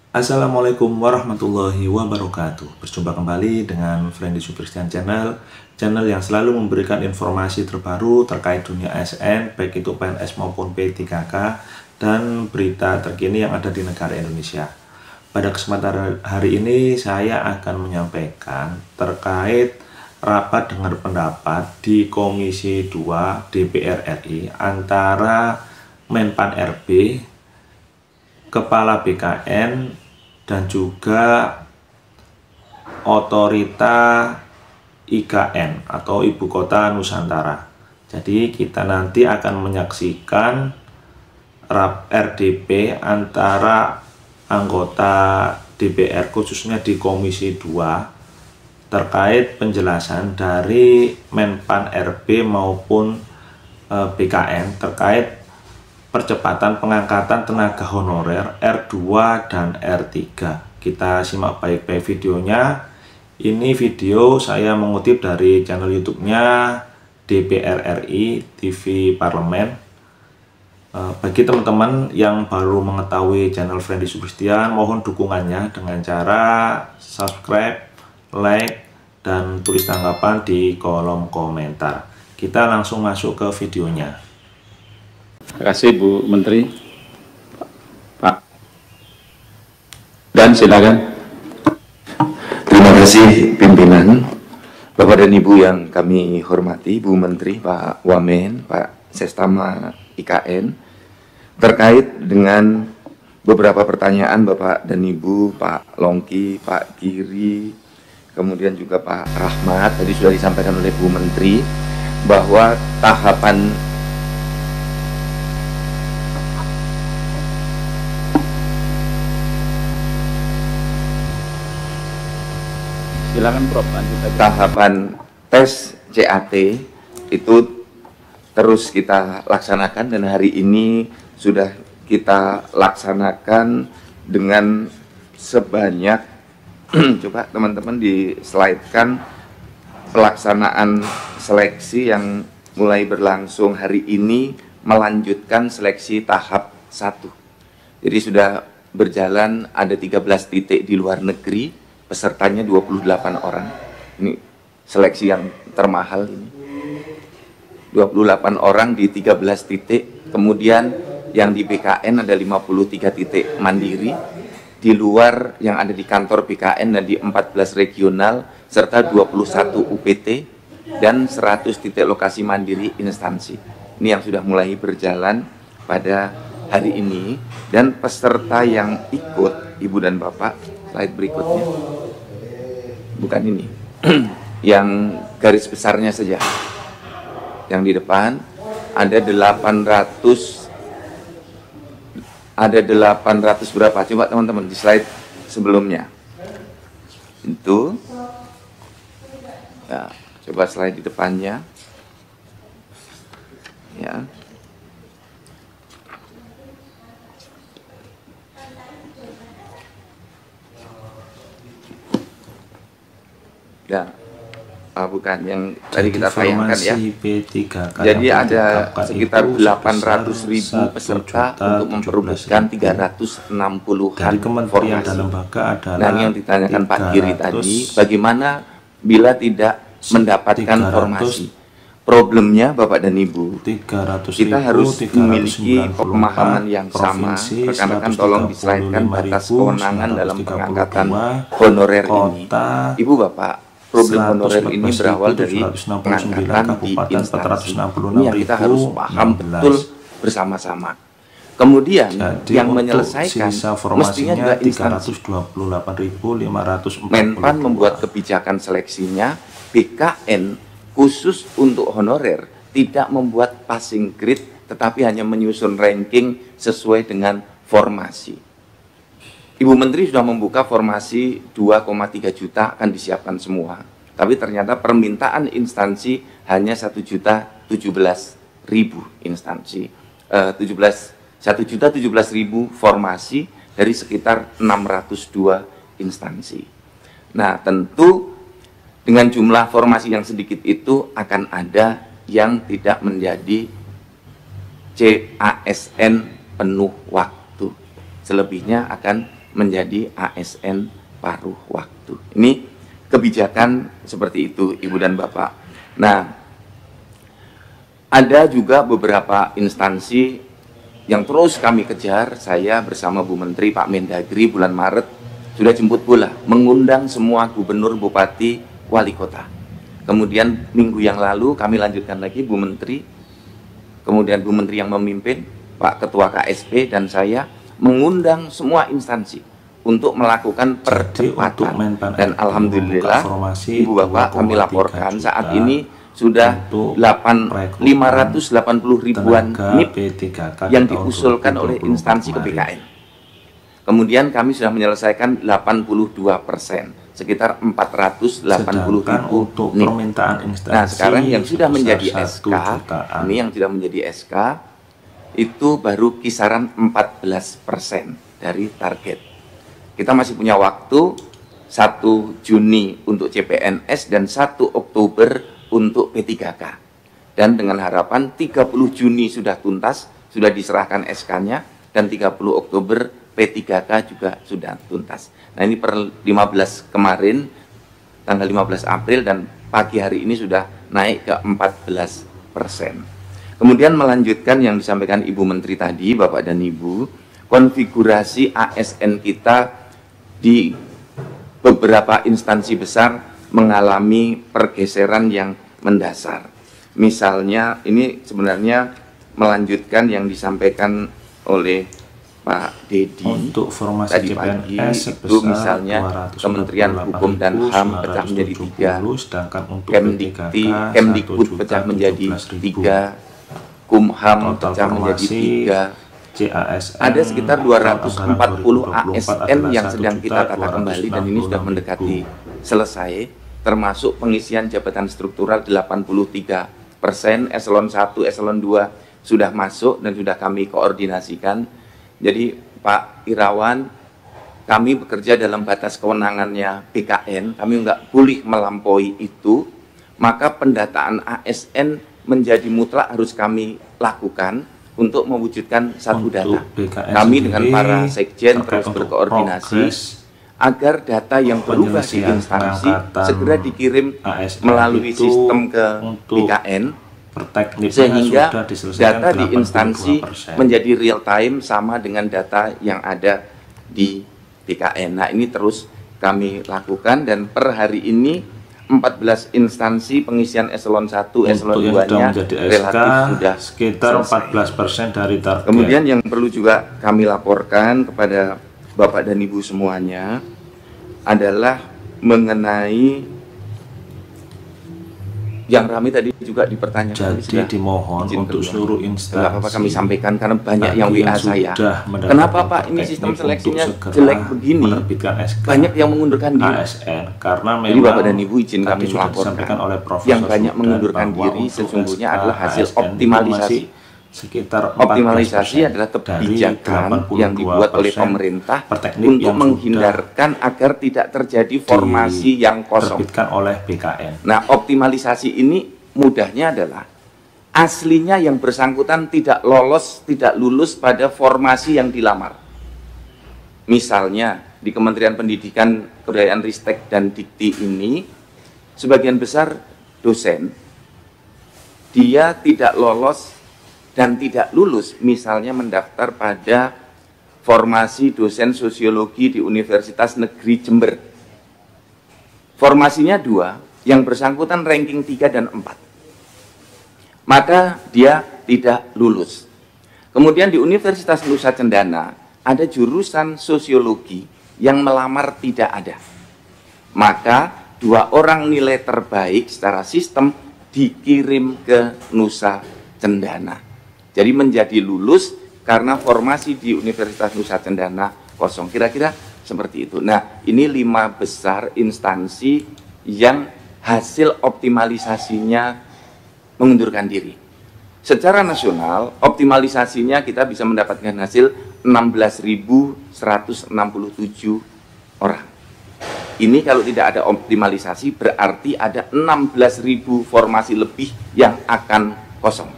Assalamualaikum warahmatullahi wabarakatuh. Berjumpa kembali dengan Friendly Subristian Channel, channel yang selalu memberikan informasi terbaru terkait dunia ASN, baik itu PNS maupun P3K, dan berita terkini yang ada di negara Indonesia. Pada kesempatan hari ini saya akan menyampaikan terkait rapat dengar pendapat di Komisi 2 DPR RI antara Menpan RB, Kepala BKN, dan juga Otorita IKN atau Ibu Kota Nusantara. Jadi kita nanti akan menyaksikan RDP antara anggota DPR khususnya di Komisi 2 terkait penjelasan dari Menpan RB maupun BKN terkait percepatan pengangkatan tenaga honorer R2 dan R3. Kita simak baik-baik videonya. Ini video saya mengutip dari channel YouTube-nya DPR RI TV Parlemen. Bagi teman-teman yang baru mengetahui channel Friendly Subristian, mohon dukungannya dengan cara subscribe, like, dan tulis tanggapan di kolom komentar. Kita langsung masuk ke videonya. Terima kasih Bu Menteri. Pak. Dan silakan. Terima kasih pimpinan, Bapak dan Ibu yang kami hormati, Bu Menteri, Pak Wamen, Pak Sestama IKN, terkait dengan beberapa pertanyaan Bapak dan Ibu, Pak Longki, Pak Giri, kemudian juga Pak Rahmat. Tadi sudah disampaikan oleh Bu Menteri bahwa tahapan Silakan Prof, lanjut aja. tahapan tes CAT itu terus kita laksanakan, dan hari ini sudah kita laksanakan dengan sebanyak coba teman-teman di slide-kan pelaksanaan seleksi yang mulai berlangsung hari ini melanjutkan seleksi tahap 1. Jadi sudah berjalan ada 13 titik di luar negeri, pesertanya 28 orang. Ini seleksi yang termahal ini. 28 orang di 13 titik. Kemudian yang di BKN ada 53 titik mandiri. Di luar yang ada di kantor BKN dan di 14 regional serta 21 UPT dan 100 titik lokasi mandiri instansi. Ini yang sudah mulai berjalan pada hari ini, dan peserta yang ikut Ibu dan Bapak, slide berikutnya. Bukan ini. Yang garis besarnya saja. Yang di depan ada 800 berapa? Coba teman-teman di slide sebelumnya. Itu. Ya, coba slide di depannya. Ya. Ya, bukan yang tadi kita tayangkan ya. P3K Jadi ada sekitar 800.000 peserta untuk memperebutkan 360-an dari kementerian dan formasi. lembaga adalah. Nah, yang ditanyakan Pak Giri tadi, bagaimana bila tidak mendapatkan 300, formasi? Problemnya Bapak dan Ibu, 300.000, kita harus memiliki 394 pemahaman yang sama. provinsi, Rekan-rekan tolong dislide-kan batas kewenangan dalam pengangkatan 135.932 honorer ini. kota, Ibu Bapak, problem honorer ini berawal dari 114.769 pengangkatan di kabupaten, instansi. Ini yang kita harus paham betul bersama-sama. Kemudian Jadi yang untuk menyelesaikan sisa mestinya juga instansi. 328.542. Menpan membuat kebijakan seleksinya, BKN khusus untuk honorer tidak membuat passing grade, tetapi hanya menyusun ranking sesuai dengan formasi. Ibu Menteri sudah membuka formasi 2,3 juta akan disiapkan semua. Tapi ternyata permintaan instansi hanya 1.017.000 instansi. 1.017.000 formasi dari sekitar 602 instansi. Nah, tentu dengan jumlah formasi yang sedikit itu akan ada yang tidak menjadi CASN penuh waktu. Selebihnya akan menjadi ASN paruh waktu. Ini kebijakan seperti itu, Ibu dan Bapak. Nah, ada juga beberapa instansi yang terus kami kejar. Saya bersama Bu Menteri, Pak Mendagri bulan Maret sudah jemput bola, mengundang semua gubernur, bupati, wali kota. Kemudian minggu yang lalu kami lanjutkan lagi, Bu Menteri, kemudian Bu Menteri yang memimpin, Pak Ketua KSP dan saya mengundang semua instansi untuk melakukan percepatan. Dan alhamdulillah Ibu Bapak kami laporkan saat ini sudah 580 ribuan NIP yang diusulkan oleh instansi KPKN. Kemudian kami sudah menyelesaikan 82%, sekitar 480 ribu NIP. Nah, sekarang yang sudah menjadi SK, ini yang sudah menjadi SK itu baru kisaran 14% dari target. Kita masih punya waktu 1 Juni untuk CPNS dan 1 Oktober untuk P3K. Dan dengan harapan 30 Juni sudah tuntas, sudah diserahkan SK-nya, dan 30 Oktober P3K juga sudah tuntas. Nah, ini per 15 kemarin, tanggal 15 April dan pagi hari ini sudah naik ke 14%. Kemudian melanjutkan yang disampaikan Ibu Menteri tadi, Bapak dan Ibu, konfigurasi ASN kita di beberapa instansi besar mengalami pergeseran yang mendasar. Misalnya, ini sebenarnya melanjutkan yang disampaikan oleh Pak Dedi untuk formasi tadi pagi, itu misalnya Kementerian Hukum dan HAM pecah menjadi 3, Kemdikbud pecah menjadi 3, Kumham pecah menjadi 3, ada sekitar 240 ASN yang sedang kita tata kembali dan ini sudah mendekati selesai, termasuk pengisian jabatan struktural 83%, eselon 1, eselon 2 sudah masuk dan sudah kami koordinasikan. Jadi Pak Irawan, kami bekerja dalam batas kewenangannya BKN, kami nggak boleh melampaui itu, maka pendataan ASN menjadi mutlak harus kami lakukan untuk mewujudkan satu data. Kami dengan para sekjen terus berkoordinasi agar data yang berubah di instansi segera dikirim melalui sistem ke BKN, sehingga data di instansi menjadi real time sama dengan data yang ada di BKN. Nah, ini terus kami lakukan dan per hari ini 14 instansi pengisian eselon 1, eselon 2-nya relatif sudah sekitar 14% dari target. Kemudian yang perlu juga kami laporkan kepada Bapak dan Ibu semuanya adalah mengenai yang ramai tadi juga dipertanyakan. Jadi dimohon untuk seluruh instansi. Apa kami sampaikan karena banyak yang WA saya. Kenapa Pak ini sistem seleksinya jelek begini? Banyak yang mengundurkan diri. ASN karena memang jadi Bapak dan Ibu izin kami melaporkan yang banyak mengundurkan diri sesungguhnya adalah hasil optimalisasi. Sekitar optimalisasi adalah kebijakan yang dibuat oleh pemerintah untuk menghindarkan agar tidak terjadi formasi yang kosong oleh BKN. Nah, optimalisasi ini mudahnya adalah aslinya yang bersangkutan tidak lolos, tidak lulus pada formasi yang dilamar. Misalnya di Kementerian Pendidikan, Kebudayaan, Ristek dan Dikti ini sebagian besar dosen dia tidak lolos dan tidak lulus, misalnya mendaftar pada formasi dosen sosiologi di Universitas Negeri Jember. Formasinya 2, yang bersangkutan ranking 3 dan 4. Maka dia tidak lulus. Kemudian di Universitas Nusa Cendana ada jurusan sosiologi yang melamar tidak ada. Maka 2 orang nilai terbaik secara sistem dikirim ke Nusa Cendana. Jadi menjadi lulus karena formasi di Universitas Nusa Cendana kosong. Kira-kira seperti itu. Nah, ini 5 besar instansi yang hasil optimalisasinya mengundurkan diri. Secara nasional, optimalisasinya kita bisa mendapatkan hasil 16.167 orang. Ini kalau tidak ada optimalisasi berarti ada 16.000 formasi lebih yang akan kosong.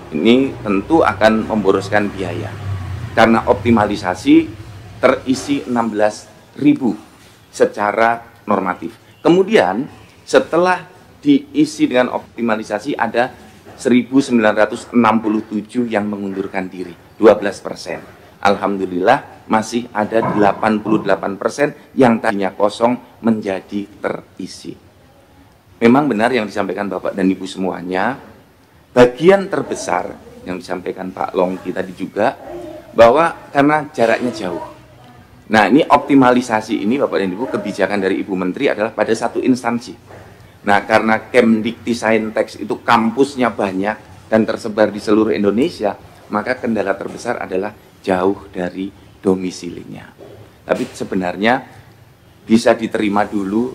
Ini tentu akan memboroskan biaya. Karena optimalisasi terisi 16.000 secara normatif. Kemudian setelah diisi dengan optimalisasi ada 1.967 yang mengundurkan diri, 12%. Alhamdulillah masih ada 88% yang tadinya kosong menjadi terisi. Memang benar yang disampaikan Bapak dan Ibu semuanya, bagian terbesar yang disampaikan Pak Longki tadi juga, bahwa karena jaraknya jauh. Nah, ini optimalisasi ini Bapak dan Ibu, kebijakan dari Ibu Menteri adalah pada satu instansi. Nah, karena Kemdiktisaintek itu kampusnya banyak dan tersebar di seluruh Indonesia, maka kendala terbesar adalah jauh dari domisilinya. Tapi sebenarnya bisa diterima dulu,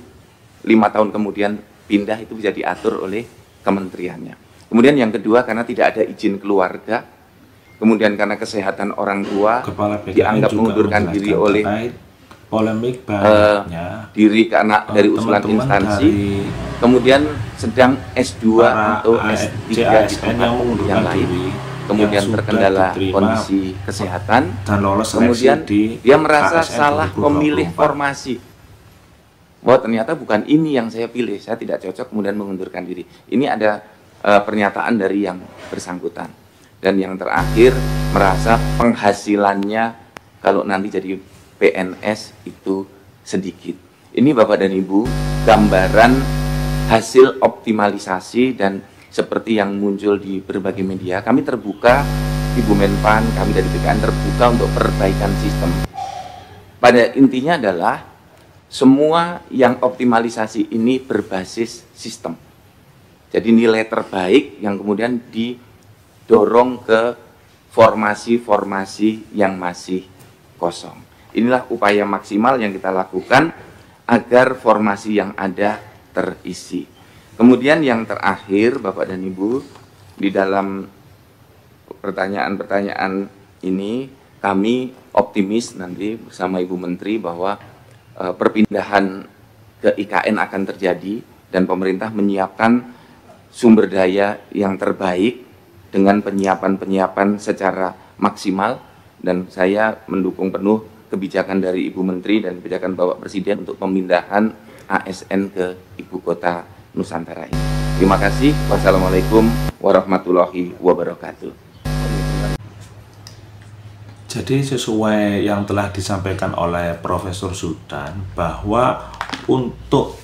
5 tahun kemudian pindah itu bisa diatur oleh kementeriannya. Kemudian yang kedua, karena tidak ada izin keluarga, kemudian karena kesehatan orang tua dianggap mengundurkan diri oleh polemik banyaknya diri karena dari usulan instansi, kemudian sedang S2 atau S3 di tempat yang lain, kemudian terkendala kondisi kesehatan, dan lolos kemudian dia merasa ASN salah 2024. memilih formasi. Bahwa ternyata bukan ini yang saya pilih, saya tidak cocok, kemudian mengundurkan diri. Ini ada pernyataan dari yang bersangkutan. Dan yang terakhir, merasa penghasilannya kalau nanti jadi PNS itu sedikit. Ini Bapak dan Ibu, gambaran hasil optimalisasi, dan seperti yang muncul di berbagai media, kami terbuka, Ibu Menpan, kami dari BKN terbuka untuk perbaikan sistem. Pada intinya adalah semua yang optimalisasi ini berbasis sistem. Jadi nilai terbaik yang kemudian didorong ke formasi-formasi yang masih kosong. Inilah upaya maksimal yang kita lakukan agar formasi yang ada terisi. Kemudian yang terakhir, Bapak dan Ibu, di dalam pertanyaan-pertanyaan ini kami optimis nanti bersama Ibu Menteri bahwa perpindahan ke IKN akan terjadi dan pemerintah menyiapkan sumber daya yang terbaik dengan penyiapan-penyiapan secara maksimal, dan saya mendukung penuh kebijakan dari Ibu Menteri dan kebijakan Bapak Presiden untuk pemindahan ASN ke Ibu Kota Nusantara ini. Terima kasih. Wassalamualaikum warahmatullahi wabarakatuh. Jadi sesuai yang telah disampaikan oleh Profesor Sudan, bahwa untuk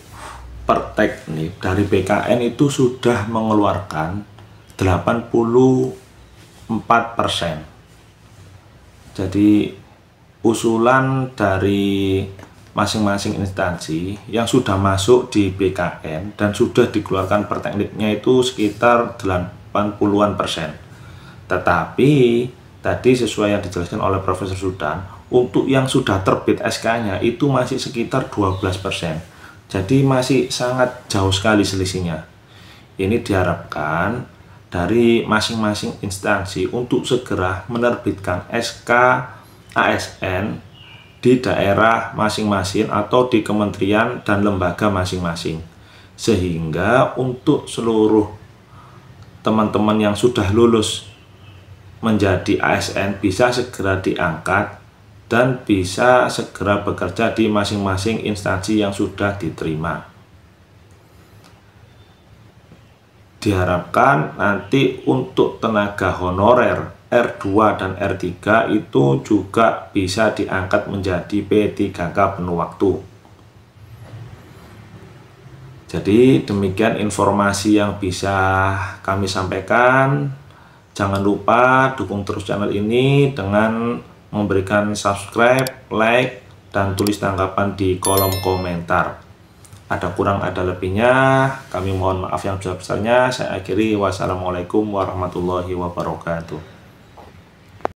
Perteknik dari BKN itu sudah mengeluarkan 84%. Jadi usulan dari masing-masing instansi yang sudah masuk di BKN dan sudah dikeluarkan Pertekniknya itu sekitar 80-an%. Tetapi tadi sesuai yang dijelaskan oleh Profesor Sudan, untuk yang sudah terbit SK-nya itu masih sekitar 12%. Jadi masih sangat jauh sekali selisihnya. Ini diharapkan dari masing-masing instansi untuk segera menerbitkan SK ASN di daerah masing-masing atau di kementerian dan lembaga masing-masing, sehingga untuk seluruh teman-teman yang sudah lulus menjadi ASN bisa segera diangkat dan bisa segera bekerja di masing-masing instansi yang sudah diterima. Diharapkan nanti untuk tenaga honorer R2 dan R3 itu juga bisa diangkat menjadi P3K penuh waktu. Jadi demikian informasi yang bisa kami sampaikan. Jangan lupa dukung terus channel ini dengan memberikan subscribe, like, dan tulis tanggapan di kolom komentar. Ada kurang ada lebihnya, kami mohon maaf yang sebesar-besarnya. Saya akhiri, wassalamualaikum warahmatullahi wabarakatuh.